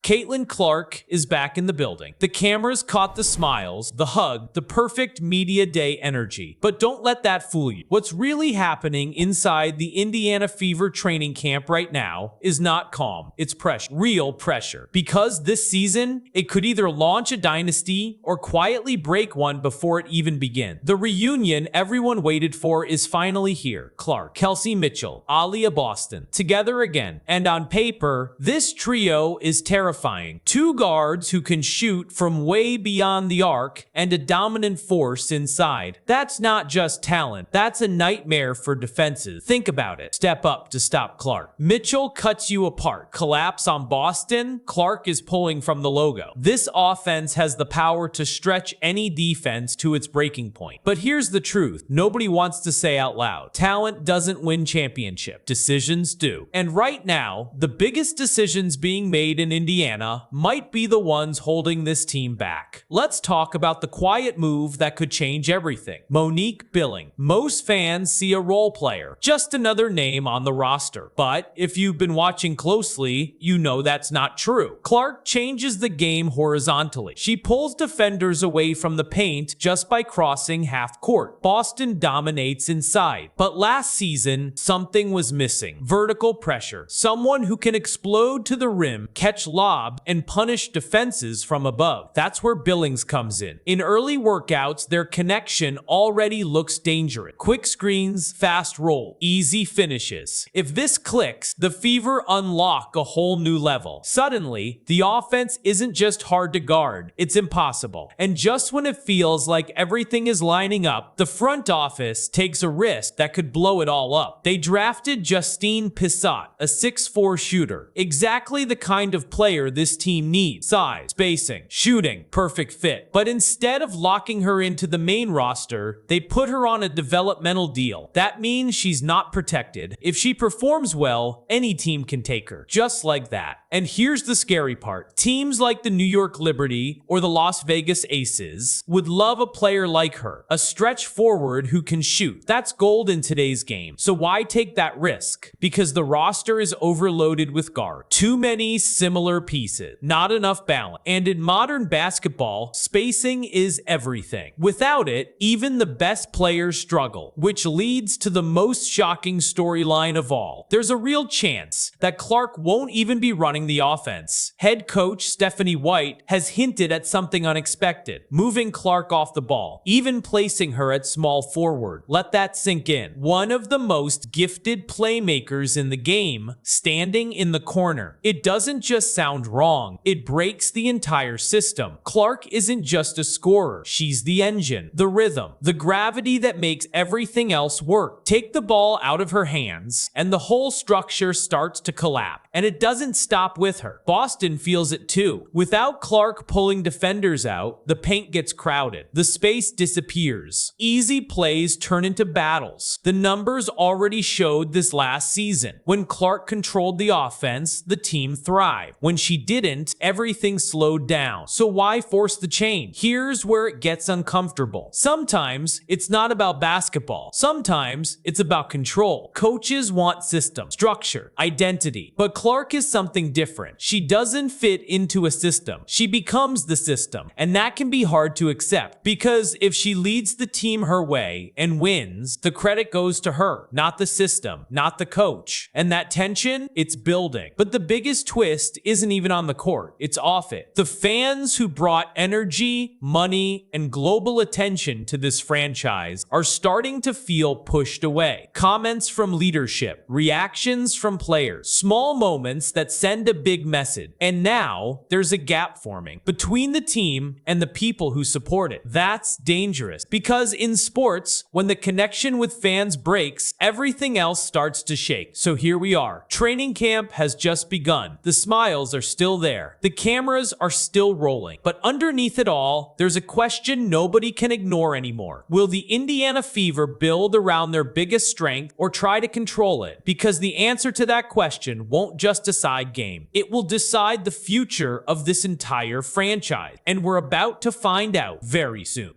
Caitlin Clark is back in the building. The cameras caught the smiles, the hug, the perfect media day energy. But don't let that fool you. What's really happening inside the Indiana Fever training camp right now is not calm. It's pressure. Real pressure. Because this season, it could either launch a dynasty or quietly break one before it even begins. The reunion everyone waited for is finally here. Clark, Kelsey Mitchell, Aaliyah Boston, together again. And on paper, this trio is terrifying. Two guards who can shoot from way beyond the arc and a dominant force inside. That's not just talent. That's a nightmare for defenses. Think about it. Step up to stop Clark. Mitchell cuts you apart. Collapse on Boston. Clark is pulling from the logo. This offense has the power to stretch any defense to its breaking point. But here's the truth. Nobody wants to say out loud. Talent doesn't win championship. Decisions do. And right now, the biggest decisions being made in Indiana might be the ones holding this team back. Let's talk about the quiet move that could change everything. Monique Billing. Most fans see a role player, just another name on the roster. But if you've been watching closely, you know that's not true. Clark changes the game horizontally. She pulls defenders away from the paint just by crossing half court. Boston dominates inside. But last season, something was missing. Vertical pressure. Someone who can explode to the rim, catch lob, and punish defenses from above. That's where Billings comes in. In early workouts, their connection already looks dangerous. Quick screens, fast roll, easy finishes. If this clicks, the Fever unlock a whole new level. Suddenly, the offense isn't just hard to guard, it's impossible. And just when it feels like everything is lining up, the front office takes a risk that could blow it all up. They drafted Justine Pissot, a 6'4" shooter. Exactly the kind of player this team needs. Size, spacing, shooting, perfect fit. But instead of locking her into the main roster, they put her on a developmental deal. That means she's not protected. If she performs well, any team can take her. Just like that. And here's the scary part. Teams like the New York Liberty or the Las Vegas Aces would love a player like her. A stretch forward who can shoot. That's gold in today's game. So why take that risk? Because the roster is overloaded with guards. Too many similar pieces, not enough balance. And in modern basketball, spacing is everything. Without it, even the best players struggle, which leads to the most shocking storyline of all. There's a real chance that Clark won't even be running the offense. Head coach Stephanie White has hinted at something unexpected, moving Clark off the ball, even placing her at small forward. Let that sink in. One of the most gifted playmakers in the game, standing in the corner. It doesn't just sound wrong, it breaks the entire system. Clark isn't just a scorer, she's the engine, the rhythm, the gravity that makes everything else work. Take the ball out of her hands, and the whole structure starts to collapse. And it doesn't stop with her. Boston feels it too. Without Clark pulling defenders out, the paint gets crowded. The space disappears. Easy plays turn into battles. The numbers already showed this last season. When Clark controlled the offense, the team thrived. When she didn't, everything slowed down. So why force the change? Here's where it gets uncomfortable. Sometimes it's not about basketball. Sometimes it's about control. Coaches want system, structure, identity. But Clark is something different. She doesn't fit into a system. She becomes the system. And that can be hard to accept because if she leads the team her way and wins, the credit goes to her, not the system, not the coach. And that tension, it's building. But the biggest twist isn't even on the court. It's off it. The fans who brought energy, money, and global attention to this franchise are starting to feel pushed away. Comments from leadership, reactions from players, small moments that send a big message. And now there's a gap forming between the team and the people who support it. That's dangerous because in sports, when the connection with fans breaks, everything else starts to shake. So here we are. Training camp has just begun. The smiles are still there. The cameras are still rolling. But underneath it all, there's a question nobody can ignore anymore. Will the Indiana Fever build around their biggest strength or try to control it? Because the answer to that question won't just decide game. It will decide the future of this entire franchise. And we're about to find out very soon.